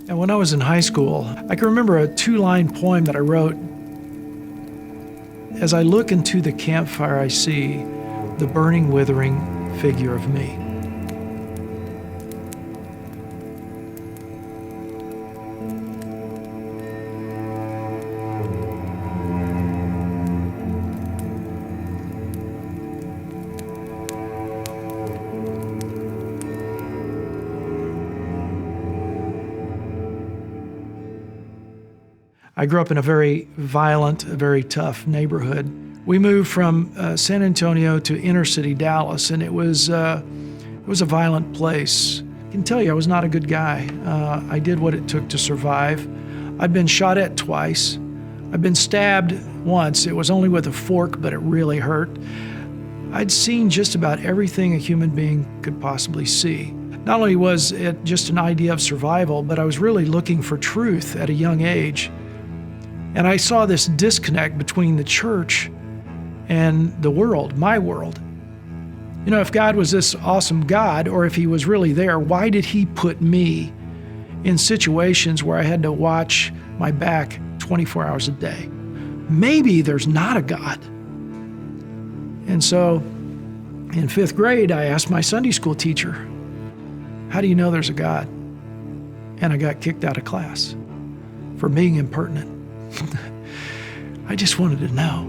And when I was in high school, I can remember a 2-line poem that I wrote. As I look into the campfire, I see the burning, withering figure of me. I grew up in a very violent, very tough neighborhood. We moved from San Antonio to inner city Dallas, and it was a violent place. I can tell you, I was not a good guy. I did what it took to survive. I'd been shot at twice. I'd been stabbed once. It was only with a fork, but it really hurt. I'd seen just about everything a human being could possibly see. Not only was it just an idea of survival, but I was really looking for truth at a young age. And I saw this disconnect between the church and the world, my world. You know, if God was this awesome God, or if he was really there, why did he put me in situations where I had to watch my back 24 hours a day? Maybe there's not a God. And so in 5th grade, I asked my Sunday school teacher, how do you know there's a God? And I got kicked out of class for being impertinent. I just wanted to know.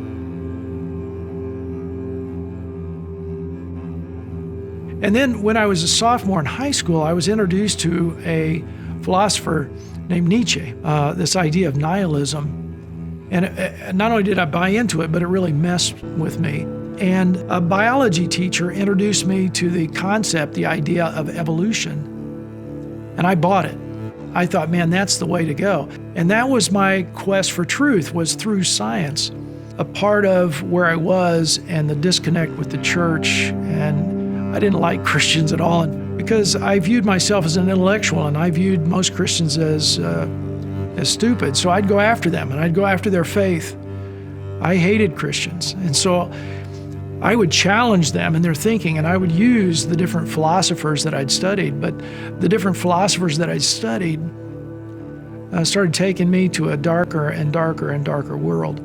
And then when I was a sophomore in high school, I was introduced to a philosopher named Nietzsche, this idea of nihilism. And not only did I buy into it, but it really messed with me. And a biology teacher introduced me to the concept, the idea of evolution. And I bought it. I thought, man, that's the way to go. And that was my quest for truth, was through science. A part of where I was and the disconnect with the church, and I didn't like Christians at all, because I viewed myself as an intellectual, and I viewed most Christians as stupid. So I'd go after them, and I'd go after their faith. I hated Christians, and so I would challenge them in their thinking, and I would use the different philosophers that I'd studied. But the different philosophers that I'd studied started taking me to a darker and darker and darker world.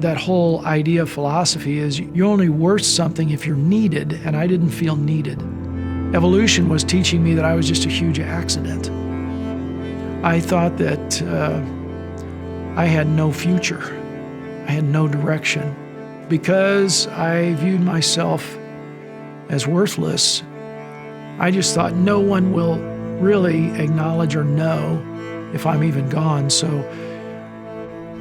That whole idea of philosophy is you're only worth something if you're needed, and I didn't feel needed. Evolution was teaching me that I was just a huge accident. I thought that I had no future. I had no direction. Because I viewed myself as worthless, I just thought no one will really acknowledge or know if I'm even gone. So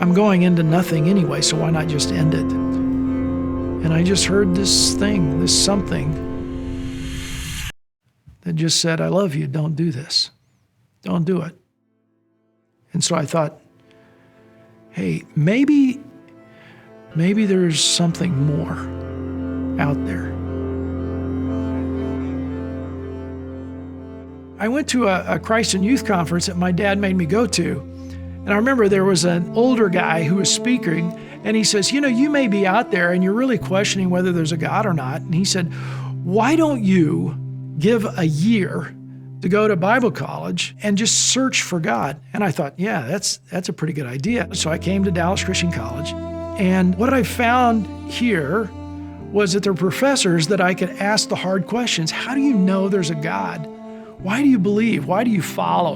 I'm going into nothing anyway, so why not just end it? And I just heard this thing, this something that just said, I love you, don't do this. Don't do it. And so I thought, hey, maybe there's something more out there. I went to a Christ and Youth conference that my dad made me go to. And I remember there was an older guy who was speaking, and he says, you know, you may be out there and you're really questioning whether there's a God or not. And he said, why don't you give a year to go to Bible college and just search for God? And I thought, yeah, that's a pretty good idea. So I came to Dallas Christian College. And what I found here was that there were professors that I could ask the hard questions. How do you know there's a God? Why do you believe? Why do you follow?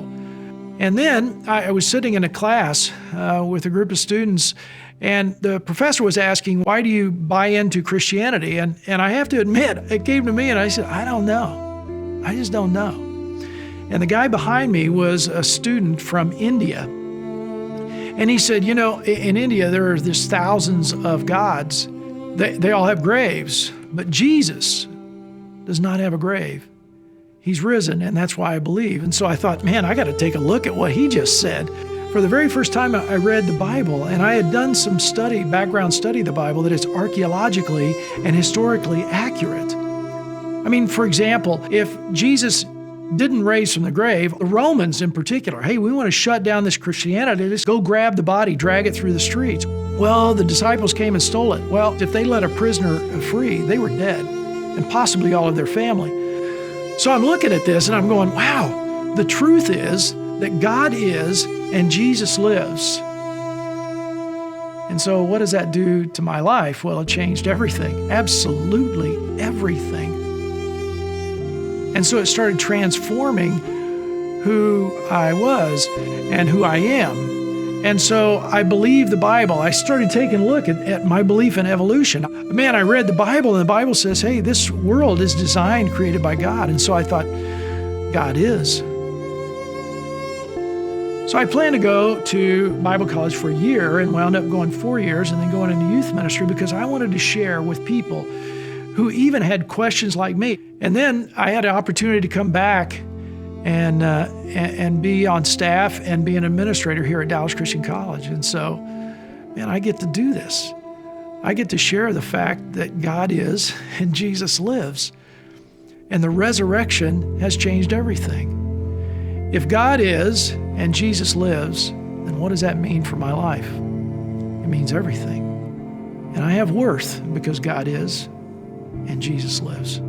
And then I was sitting in a class with a group of students, and the professor was asking, why do you buy into Christianity? And I have to admit, it came to me and I said, I don't know. I just don't know. And the guy behind me was a student from India. And he said, you know, in India, there's thousands of gods. They all have graves, but Jesus does not have a grave. He's risen, and that's why I believe. And so I thought, man, I got to take a look at what he just said. For the very first time, I read the Bible, and I had done some background study of the Bible that is archaeologically and historically accurate. I mean, for example, if Jesus didn't raise from the grave, the Romans in particular, hey, we want to shut down this Christianity, just go grab the body, drag it through the streets. Well, the disciples came and stole it. Well, if they let a prisoner free, they were dead, and possibly all of their family. So I'm looking at this and I'm going, wow, the truth is that God is and Jesus lives. And so what does that do to my life? Well, it changed everything, absolutely everything. And so it started transforming who I was and who I am. And so I believe the Bible. I started taking a look at my belief in evolution. Man, I read the Bible, and the Bible says, hey, this world is designed, created by God. And so I thought, God is. So I planned to go to Bible college for a year and wound up going 4 years and then going into youth ministry because I wanted to share with people who even had questions like me. And then I had an opportunity to come back and be on staff and be an administrator here at Dallas Christian College. And so, man, I get to do this. I get to share the fact that God is and Jesus lives. And the resurrection has changed everything. If God is and Jesus lives, then what does that mean for my life? It means everything. And I have worth because God is and Jesus lives.